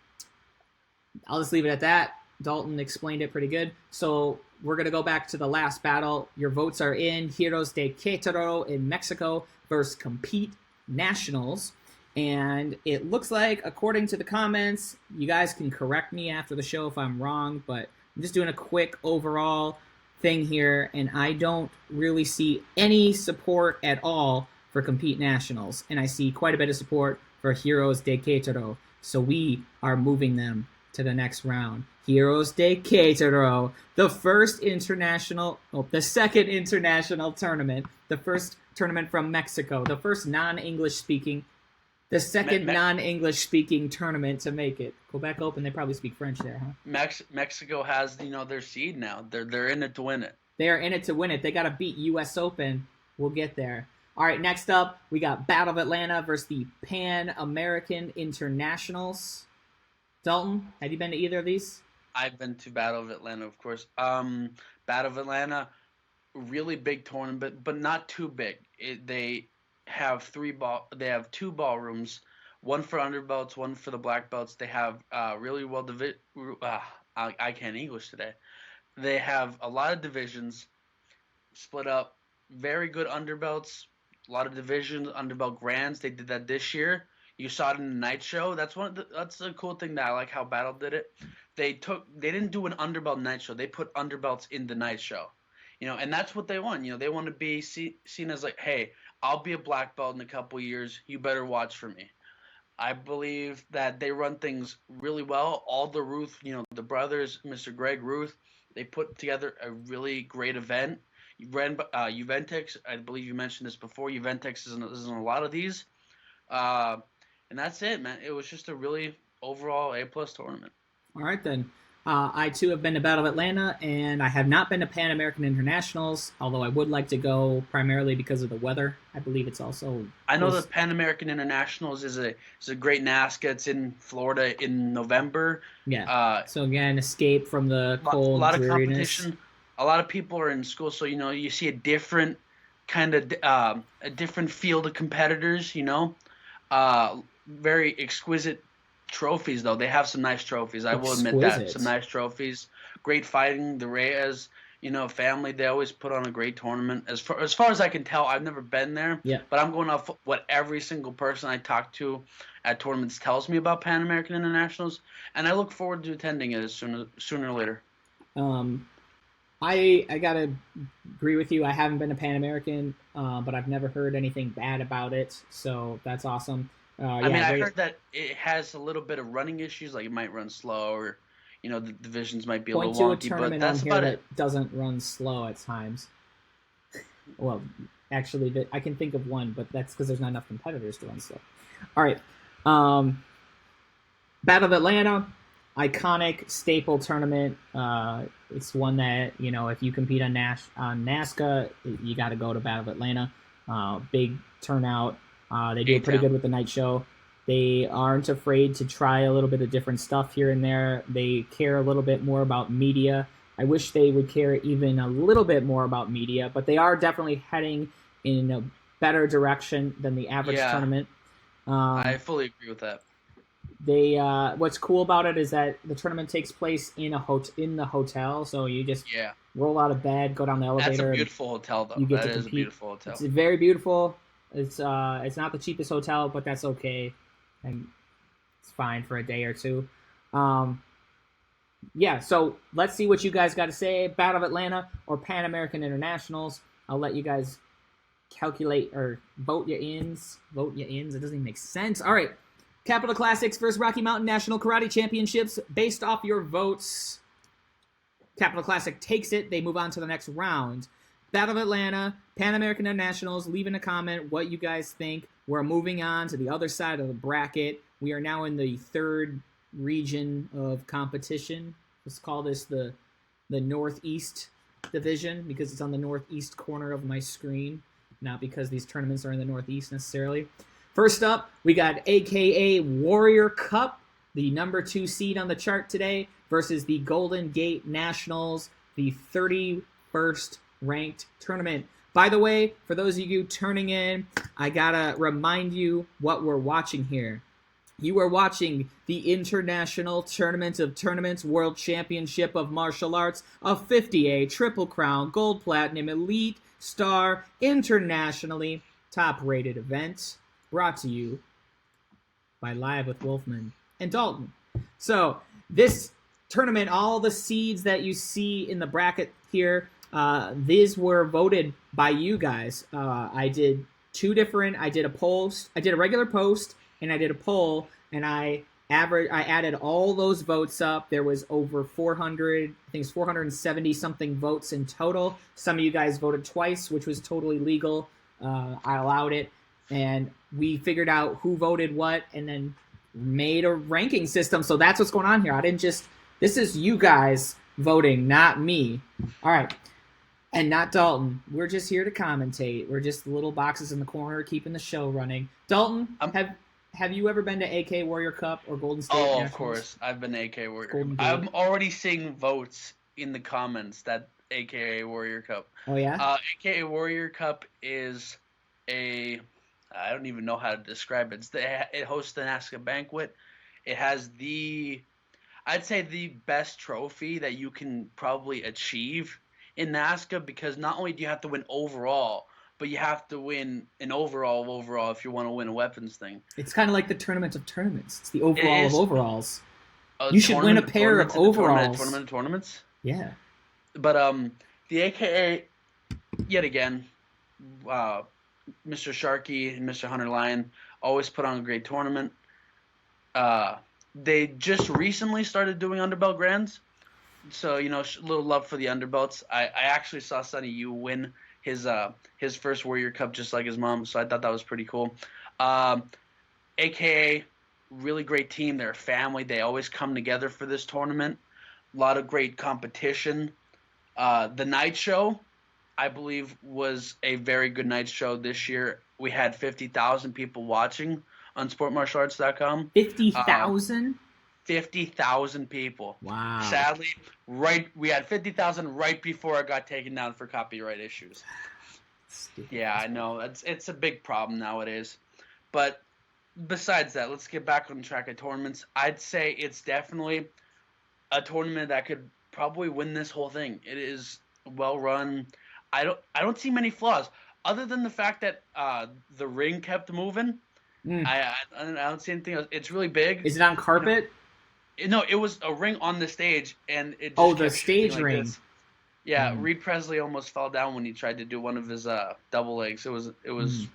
I'll just leave it at that. Dalton explained it pretty good. So we're going to go back to the last battle. Your votes are in. Heroes de Querétaro in Mexico versus Compete Nationals. And it looks like, according to the comments, you guys can correct me after the show if I'm wrong, but I'm just doing a quick overall thing here, and I don't really see any support at all for Compete Nationals. And I see quite a bit of support for Heroes de Querétaro. So we are moving them to the next round. Heroes de Querétaro, the second international tournament, the first tournament from Mexico, the first non-English speaking, the second non-English speaking tournament to make it. Quebec Open, they probably speak French there, huh? Mexico has their seed now. They're in it to win it. They are in it to win it. They got to beat U.S. Open. We'll get there. All right, next up, we got Battle of Atlanta versus the Pan American Internationals. Dalton, have you been to either of these? I've been to Battle of Atlanta, of course. Battle of Atlanta, really big tournament, but not too big. They have They have two ballrooms, one for underbelts, one for the black belts. They have really well I can't English today. They have a lot of divisions split up. Very good underbelts. A lot of divisions, underbelt grands. They did that this year. You saw it in the night show. That's the cool thing that I like how Battle did it. They didn't do an underbelt night show. They put underbelts in the night show. And that's what they want. They want to be seen as like, hey, I'll be a black belt in a couple years. You better watch for me. I believe that they run things really well. All the Ruth, the brothers, Mr. Greg Ruth, they put together a really great event. Juventex, I believe you mentioned this before. Juventex is in a lot of these. And that's it, man. It was just a really overall A-plus tournament. All right, then. I, too, have been to Battle of Atlanta, and I have not been to Pan American Internationals, although I would like to go primarily because of the weather. I believe it's also... I know that Pan American Internationals is a great NASCA. It's in Florida in November. Yeah. So, again, escape from the cold, a lot of dreariness. competition. A lot of people are in school, so, you see a different kind of a different field of competitors, very exquisite trophies, though. They have some nice trophies. I will admit that. Some nice trophies. Great fighting. The Reyes, family, they always put on a great tournament. As far as I can tell, I've never been there. Yeah. But I'm going off what every single person I talk to at tournaments tells me about Pan American Internationals, and I look forward to attending it sooner or later. I gotta agree with you. I haven't been to Pan American, but I've never heard anything bad about it, so that's awesome. I heard that it has a little bit of running issues, like it might run slow, or the divisions might be a little wonky. But that's about it. That doesn't run slow at times. Well, actually, I can think of one, but that's because there's not enough competitors to run slow. All right, Battle of Atlanta, iconic staple tournament. It's one that if you compete on NASCA, you got to go to Battle of Atlanta. Big turnout. They do pretty good with the night show. They aren't afraid to try a little bit of different stuff here and there. They care a little bit more about media. I wish they would care even a little bit more about media, but they are definitely heading in a better direction than the average tournament. I fully agree with that. They what's cool about it is that the tournament takes place in the hotel, so you just roll out of bed, go down the elevator. That's a beautiful hotel, though. That is a beautiful hotel. It's very beautiful. It's not the cheapest hotel, but that's okay, and it's fine for a day or two. So let's see what you guys got to say. Battle of Atlanta or Pan American Internationals. I'll let you guys calculate or vote your ins. It doesn't even make sense. All right. Capital Classics versus Rocky Mountain National Karate Championships based off your votes. Capital Classic takes it. They move on to the next round. Battle of Atlanta, Pan American Nationals. Leave in a comment what you guys think. We're moving on to the other side of the bracket. We are now in the third region of competition. Let's call this the Northeast Division because it's on the northeast corner of my screen, not because these tournaments are in the Northeast necessarily. First up, we got AKA Warrior Cup, the number 2 seed on the chart today, versus the Golden Gate Nationals, the 31st ranked tournament. By the way, for those of you turning in, I gotta remind you what we're watching here. You are watching the International Tournament of Tournaments World Championship of Martial Arts, a 50A Triple Crown Gold Platinum Elite Star internationally top-rated event, brought to you by Live with Wolfman and Dalton. So this tournament, all the seeds that you see in the bracket here, these were voted by you guys. I did a post, I did a regular post, and I did a poll, and I added all those votes up. There was over 400, I think it's 470 something votes in total. Some of you guys voted twice, which was totally legal. I allowed it, and we figured out who voted what, and then made a ranking system. So that's what's going on here. This is you guys voting, not me. All right. And not Dalton. We're just here to commentate. We're just little boxes in the corner keeping the show running. Dalton, have you ever been to AK Warrior Cup or Golden State Nationals? Of course. I've been to AK Warrior Cup. I'm already seeing votes in the comments that AKA Warrior Cup. Oh, yeah? AKA Warrior Cup is I don't even know how to describe it. It hosts the NASCA banquet. It has I'd say the best trophy that you can probably achieve in NASCA, because not only do you have to win overall, but you have to win an overall if you want to win a weapons thing. It's kind of like the Tournament of Tournaments. It's the overall of overalls. You should win a pair of overalls. Tournament of Tournaments? Yeah. But the AKA, yet again, Mr. Sharkey and Mr. Hunter Lyon always put on a great tournament. They just recently started doing underbelt grands. So, a little love for the underbelts. I actually saw Sonny Yu win his first Warrior Cup just like his mom, so I thought that was pretty cool. AKA, really great team. They're a family. They always come together for this tournament. A lot of great competition. The night show, I believe, was a very good night show this year. We had 50,000 people watching on sportmartialarts.com. 50,000? 50,000 people. Wow. Sadly, we had 50,000 right before it got taken down for copyright issues. Yeah, I know. It's a big problem nowadays. But besides that, let's get back on track of tournaments. I'd say it's definitely a tournament that could probably win this whole thing. It is well run. I don't see many flaws other than the fact that the ring kept moving. I don't see anything else. It's really big. Is it on carpet? No, it was a ring on the stage, and it just the stage like ring. This. Yeah, Reed Presley almost fell down when he tried to do one of his double legs. It was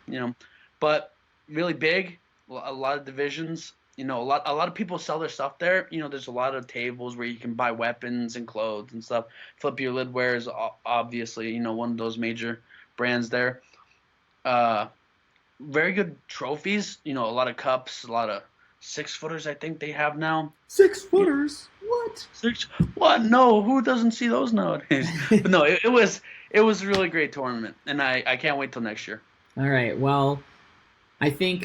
but really big. A lot of divisions. A lot of people sell their stuff there. There's a lot of tables where you can buy weapons and clothes and stuff. Flip Your Lidware is obviously one of those major brands there. Very good trophies. A lot of cups, a lot of 6-footers. I think they have now. 6-footers? What? What? No, who doesn't see those nowadays? But no, it was a really great tournament, and I can't wait till next year. All right. Well, I think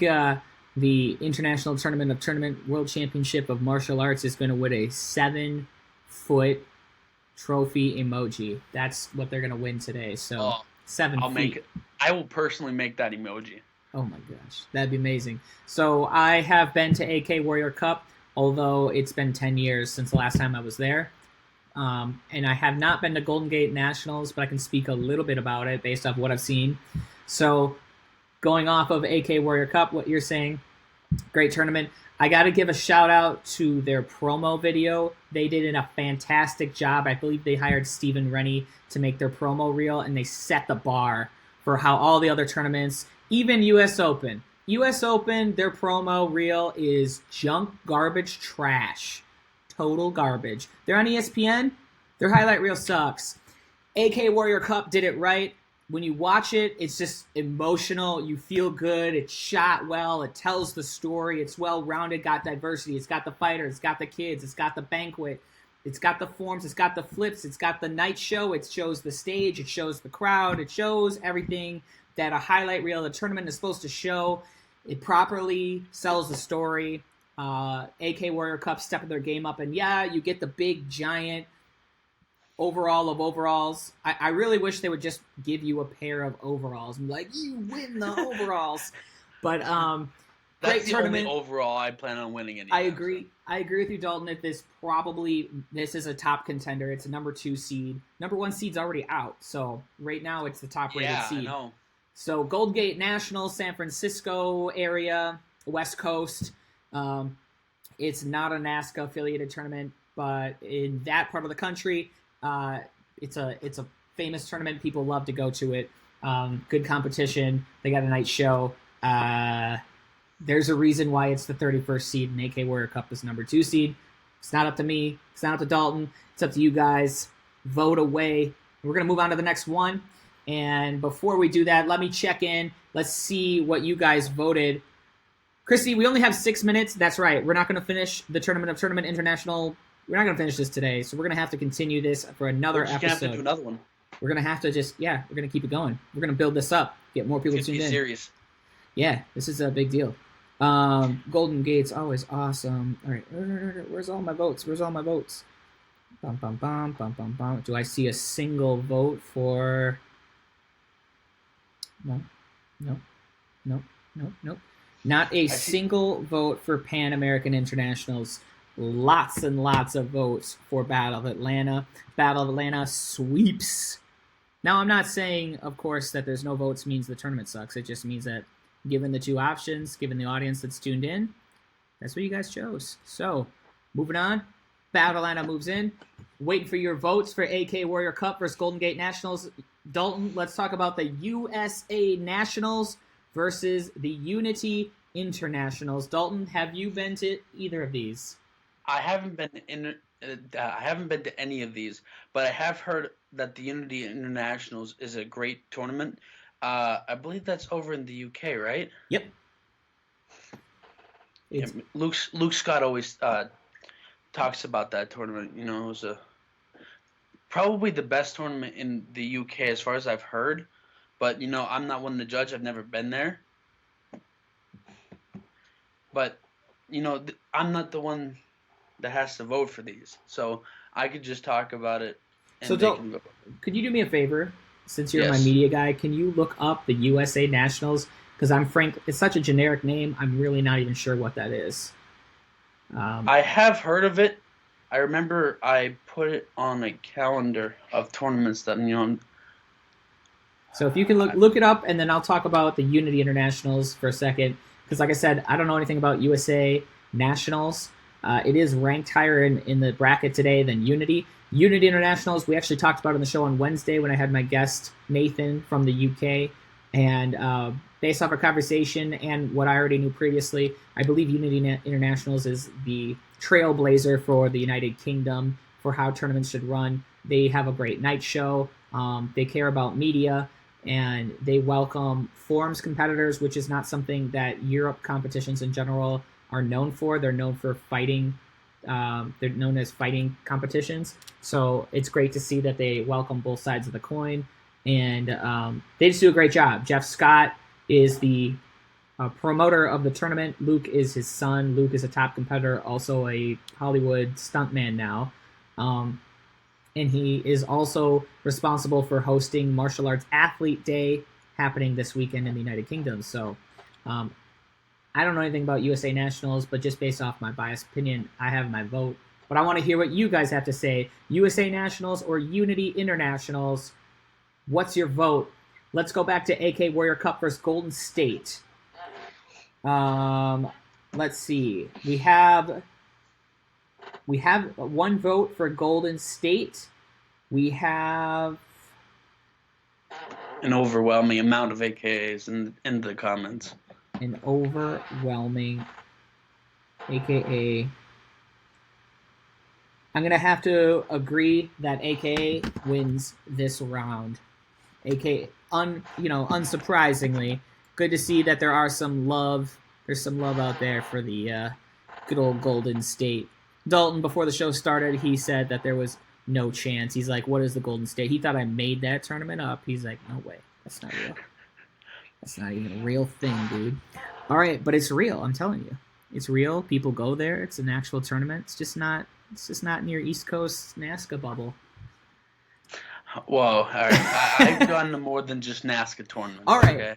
the International Tournament of Tournament World Championship of Martial Arts is going to win a 7-foot trophy emoji. That's what they're going to win today. So 7 feet. I will personally make that emoji. Oh my gosh, that'd be amazing. So I have been to AK Warrior Cup, although it's been 10 years since the last time I was there. And I have not been to Golden Gate Nationals, but I can speak a little bit about it based off what I've seen. So going off of AK Warrior Cup, what you're saying, great tournament. I got to give a shout out to their promo video. They did a fantastic job. I believe they hired Stephen Rennie to make their promo reel, and they set the bar for how all the other tournaments, even US Open. US Open, their promo reel is junk, garbage, trash. Total garbage. They're on ESPN. Their highlight reel sucks. AK Warrior Cup did it right. When you watch it, it's just emotional. You feel good. It's shot well. It tells the story. It's well-rounded, got diversity. It's got the fighters. It's got the kids. It's got the banquet. It's got the forms. It's got the flips. It's got the night show. It shows the stage. It shows the crowd. It shows everything that a highlight reel of the tournament is supposed to show. It properly sells the story. AK Warrior Cup stepping their game up. And yeah, you get the big, giant overall of overalls. I really wish they would just give you a pair of overalls and be like, you win the overalls. But That's great the tournament. only overall I plan on winning. I agree. I agree with you, Dalton. That this is a top contender. It's a number 2 seed. Number 1 seed's already out. So right now it's the top rated seed. I know. So Golden Gate National, San Francisco area, West Coast. It's not a NASCA affiliated tournament, but in that part of the country, it's a famous tournament. People love to go to it. Good competition. They got a night show. There's a reason why it's the 31st seed, and AK Warrior Cup is number 2 seed. It's not up to me. It's not up to Dalton. It's up to you guys. Vote away. We're going to move on to the next one. And before we do that, let me check in. Let's see what you guys voted. Christy, we only have 6 minutes. That's right. We're not going to finish the Tournament of Tournament International. We're not going to finish this today, so we're going to have to continue this for another episode. We're going to have to do another one. We're going to have to we're going to keep it going. We're going to build this up, get more people tuned in. Serious. Yeah, this is a big deal. Golden Gate's always awesome. All right, where's all my votes? Bum, bum, bum, bum, bum, bum. Do I see a single vote for... No. Not a single vote for Pan American Internationals. Lots and lots of votes for Battle of Atlanta. Battle of Atlanta sweeps. Now, I'm not saying, of course, that there's no votes means the tournament sucks. It just means that given the 2 options, given the audience that's tuned in, that's what you guys chose. So, moving on. Battle Atlanta moves in. Waiting for your votes for AK Warrior Cup versus Golden Gate Nationals. Dalton, let's talk about the USA Nationals versus the Unity Internationals. Dalton, have you been to either of these? I haven't been to any of these, but I have heard that the Unity Internationals is a great tournament. I believe that's over in the UK, right? Yep. Yeah, Luke Scott always talks about that tournament. You know, it was probably the best tournament in the UK as far as I've heard. But, you know, I'm not one to judge. I've never been there. But, you know, I'm not the one that has to vote for these. So I could just talk about it. And so, Dalton, could you do me a favor? Since you're my media guy, can you look up the USA Nationals? Because it's such a generic name, I'm really not even sure what that is. I have heard of it. I remember I put it on a calendar of tournaments that, you know. So if you can look it up, and then I'll talk about the Unity Internationals for a second. Because like I said, I don't know anything about USA Nationals. It is ranked higher in the bracket today than Unity. Unity Internationals, we actually talked about on the show on Wednesday when I had my guest, Nathan, from the UK. And based off our conversation and what I already knew previously, I believe Unity Internationals is the trailblazer for the United Kingdom for how tournaments should run. They have a great night show. They care about media, and they welcome forums competitors, which is not something that Europe competitions in general are known for. They're known for fighting. They're known as fighting competitions. So it's great to see that they welcome both sides of the coin. And they just do a great job. Jeff Scott is the promoter of the tournament. Luke is his son. Luke is a top competitor, also a Hollywood stuntman now. And he is also responsible for hosting Martial Arts Athlete Day happening this weekend in the United Kingdom. So I don't know anything about USA Nationals, but just based off my biased opinion, I have my vote. But I want to hear what you guys have to say. USA Nationals or Unity Internationals? What's your vote? Let's go back to AK Warrior Cup versus Golden State. Let's see. We have one vote for Golden State. We have an overwhelming amount of AKAs in the comments. An overwhelming AKA I'm gonna have to agree that AK wins this round. AK, unsurprisingly, good to see that there are some love. There's some love out there for the good old Golden State. Dalton, before the show started, he said that there was no chance. He's like, "What is the Golden State?" He thought I made that tournament up. He's like, "No way, that's not real. That's not even a real thing, dude." All right, but it's real. I'm telling you, it's real. People go there. It's an actual tournament. It's just not. It's just not in your East Coast NASCAR bubble. Whoa! All right, I've gone to more than just NASCAR tournaments. All right. Okay?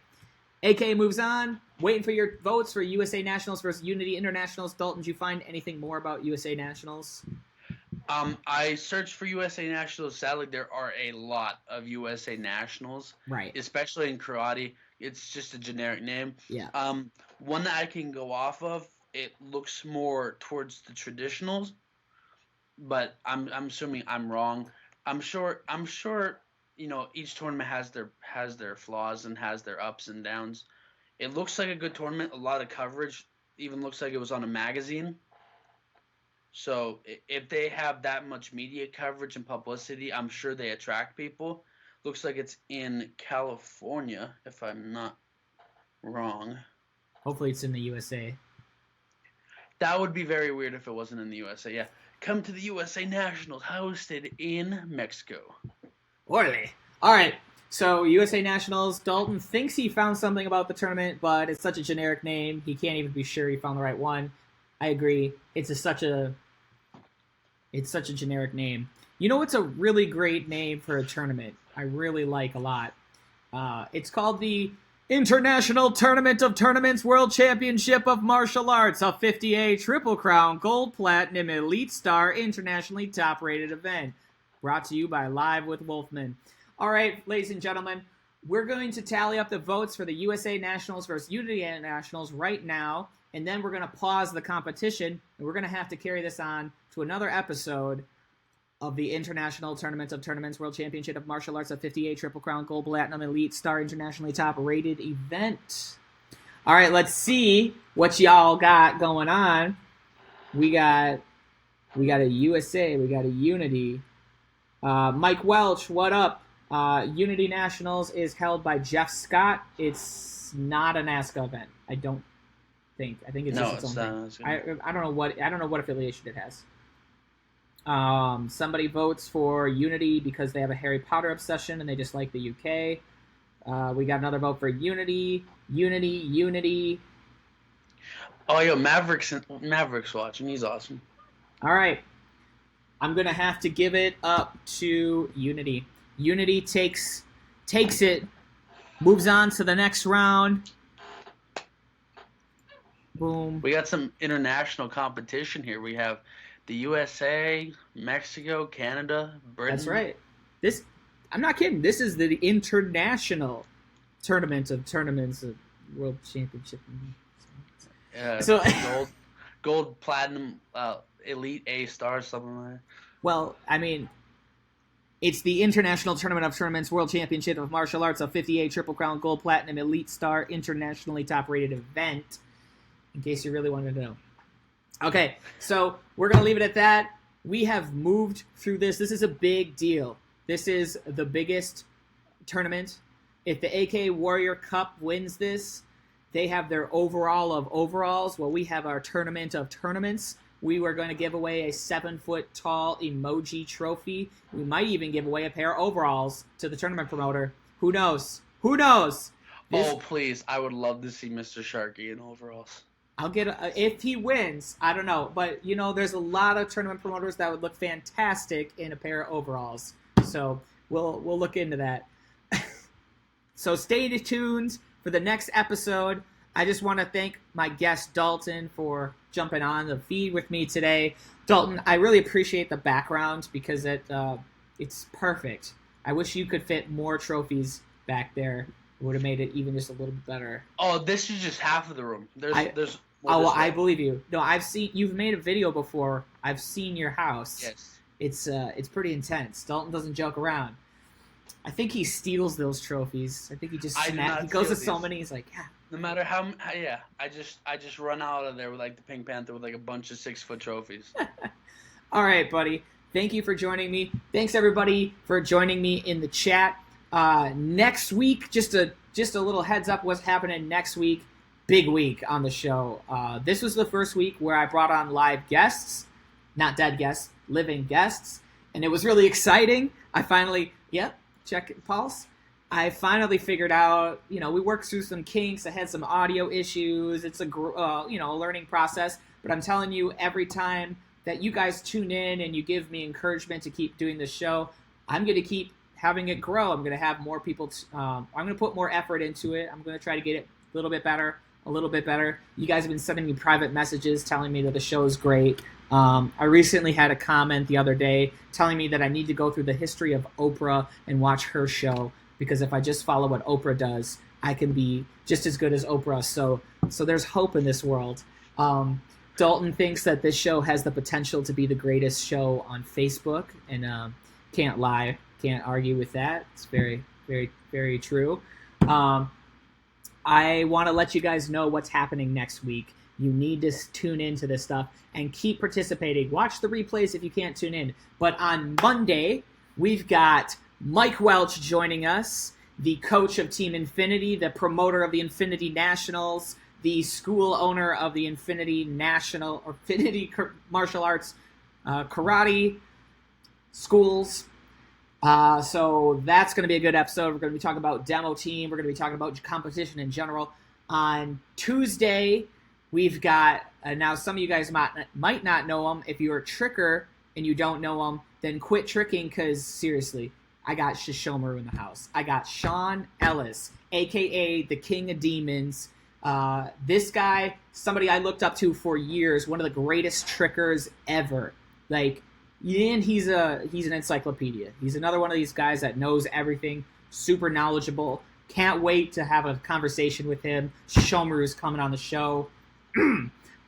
AK moves on. Waiting for your votes for USA Nationals versus Unity Internationals. Dalton, did you find anything more about USA Nationals? I searched for USA Nationals. Sadly, there are a lot of USA Nationals. Right. Especially in karate. It's just a generic name. Yeah. One that I can go off of, it looks more towards the traditionals, but I'm assuming I'm wrong. I'm sure each tournament has their flaws and has their ups and downs. It looks like a good tournament, a lot of coverage, even looks like it was on a magazine. So if they have that much media coverage and publicity, I'm sure they attract people. Looks like it's in California, if I'm not wrong. Hopefully it's in the USA. That would be very weird if it wasn't in the USA. Yeah. Come to the USA Nationals, hosted in Mexico. Orale. All right. So USA Nationals, Dalton thinks he found something about the tournament, but it's such a generic name, he can't even be sure he found the right one. I agree. It's such a generic name. You know what's a really great name for a tournament? I really like a lot. It's called the International Tournament of Tournaments World Championship of Martial Arts, a 50A Triple Crown Gold Platinum Elite Star internationally top-rated event. Brought to you by Live with Wolfman. All right, ladies and gentlemen, we're going to tally up the votes for the USA Nationals versus Unity Nationals right now, and then we're going to pause the competition, and we're going to have to carry this on to another episode of the International Tournament of Tournaments World Championship of Martial Arts, a 58 Triple Crown Gold Platinum Elite Star internationally top-rated event. All right, let's see what y'all got going on. We got a USA, we got a Unity. Mike Welch, what up? Unity Nationals is held by Jeff Scott. It's not a NASCAR event. I don't think. I think it's just its own thing. I don't know what affiliation it has. Somebody votes for Unity because they have a Harry Potter obsession and they just like the UK. We got another vote for Unity. Oh, yo, Mavericks watching. He's awesome. All right. I'm going to have to give it up to Unity. Unity takes it, moves on to the next round. Boom. We got some international competition here. We have the USA, Mexico, Canada, Britain. That's right. I'm not kidding. This is the International Tournament of Tournaments of World Championship. So gold, platinum, elite A star, something like that. Well, I mean, it's the International Tournament of Tournaments World Championship of Martial Arts, a 58 Triple Crown Gold Platinum Elite Star internationally top-rated event, in case you really wanted to know. Okay, so we're going to leave it at that. We have moved through this. This is a big deal. This is the biggest tournament. If the AK Warrior Cup wins this, they have their overall of overalls. Well, we have our tournament of tournaments. We were going to give away a 7-foot-tall emoji trophy. We might even give away a pair of overalls to the tournament promoter. Who knows? Who knows? Oh, please. I would love to see Mr. Sharkey in overalls. I'll get if he wins, I don't know. But, there's a lot of tournament promoters that would look fantastic in a pair of overalls. So we'll look into that. So stay tuned for the next episode. I just want to thank my guest, Dalton, for jumping on the feed with me today. Dalton, I really appreciate the background because it's perfect. I wish you could fit more trophies back there. It would have made it even just a little bit better. Oh, this is just half of the room. I believe you. No, you've made a video before. I've seen your house. Yes. It's pretty intense. Dalton doesn't joke around. I think he steals those trophies. I think he just he goes to so many. He's like, yeah. No matter how, I just run out of there with like the Pink Panther with like a bunch of 6-foot trophies. All right, buddy. Thank you for joining me. Thanks everybody for joining me in the chat. Next week, just a little heads up what's happening next week. Big week on the show. This was the first week where I brought on live guests, not dead guests, living guests, and it was really exciting. I finally, check pulse. I finally figured out, we worked through some kinks. I had some audio issues. It's a learning process, but I'm telling you, every time that you guys tune in and you give me encouragement to keep doing the show, I'm going to keep having it grow. I'm going to have more people. I'm going to put more effort into it. I'm going to try to get it a little bit better. You guys have been sending me private messages telling me that the show is great. I recently had a comment the other day telling me that I need to go through the history of Oprah and watch her show, because if I just follow what Oprah does, I can be just as good as Oprah. So there's hope in this world. Dalton thinks that this show has the potential to be the greatest show on Facebook, and can't lie, can't argue with that. It's very, very, very true. I want to let you guys know what's happening next week. You need to tune into this stuff and keep participating. Watch the replays if you can't tune in. But on Monday, we've got Mike Welch joining us, the coach of Team Infinity, the promoter of the Infinity Nationals, the school owner of the Infinity Martial Arts Karate schools. So that's going to be a good episode. We're going to be talking about demo team. We're going to be talking about competition in general. On Tuesday, we've got, now some of you guys might not know him. If you're a tricker and you don't know him, then quit tricking, because seriously, I got Shishomaru in the house. I got Sean Ellis, a.k.a. the King of Demons. This guy, somebody I looked up to for years, one of the greatest trickers ever. And he's an encyclopedia. He's another one of these guys that knows everything, super knowledgeable. Can't wait to have a conversation with him. Shomaru's coming on the show.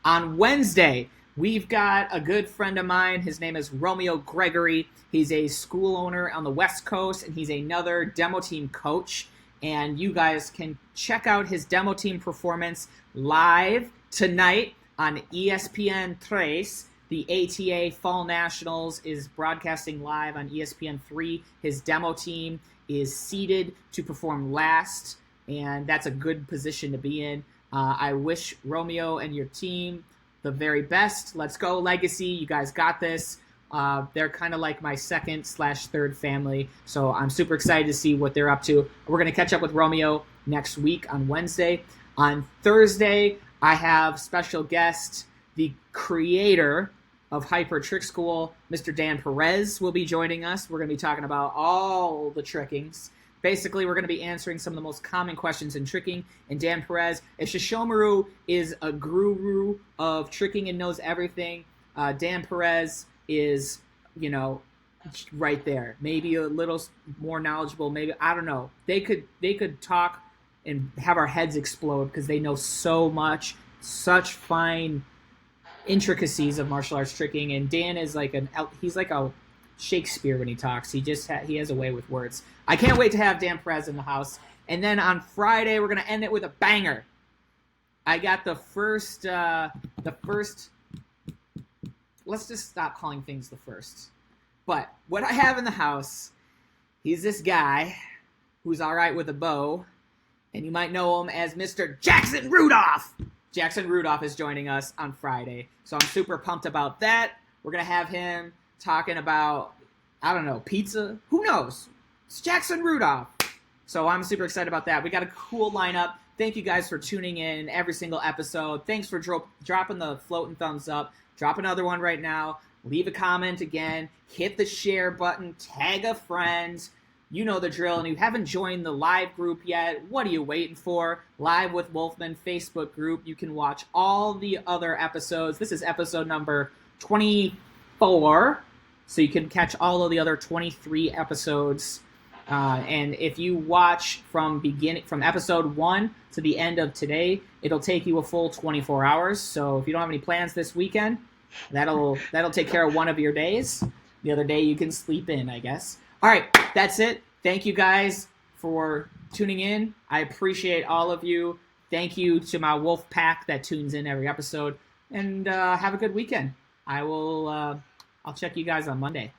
On Wednesday, we've got a good friend of mine. His name is Romeo Gregory. He's a school owner on the West Coast, and he's another demo team coach. And you guys can check out his demo team performance live tonight on ESPN 3. The ATA Fall Nationals is broadcasting live on ESPN 3. His demo team is seeded to perform last, and that's a good position to be in. I wish Romeo and your team the very best. Let's go, Legacy. You guys got this. They're kind of like my second/third family, so I'm super excited to see what they're up to. We're going to catch up with Romeo next week on Wednesday. On Thursday, I have special guest, the creator of Hyper Trick School, Mr. Dan Perez, will be joining us. We're going to be talking about all the trickings. Basically, we're going to be answering some of the most common questions in tricking. And Dan Perez, if Shishomaru is a guru of tricking and knows everything, Dan Perez is, right there. Maybe a little more knowledgeable. Maybe, I don't know. They could talk and have our heads explode because they know so much, such fine intricacies of martial arts tricking. And Dan is he's like a Shakespeare when he talks. He has a way with words. I can't wait to have Dan Perez in the house. And then on Friday, we're going to end it with a banger. I got the first, let's just stop calling things the first. But what I have in the house, he's this guy who's all right with a bow, and you might know him as Mr. Jackson Rudolph. Jackson Rudolph is joining us on Friday, so I'm super pumped about that. We're going to have him talking about, I don't know, pizza? Who knows? It's Jackson Rudolph. So I'm super excited about that. We got a cool lineup. Thank you guys for tuning in every single episode. Thanks for dropping the floating thumbs up. Drop another one right now. Leave a comment again. Hit the share button. Tag a friend. You know the drill. And if you haven't joined the live group yet, what are you waiting for? Live with Wolfman Facebook group. You can watch all the other episodes. This is episode number 24. So you can catch all of the other 23 episodes. And if you watch from episode 1 to the end of today, it'll take you a full 24 hours. So if you don't have any plans this weekend, that'll take care of one of your days. The other day you can sleep in, I guess. All right, that's it. Thank you guys for tuning in. I appreciate all of you. Thank you to my wolf pack that tunes in every episode. And have a good weekend. I will I'll check you guys on Monday.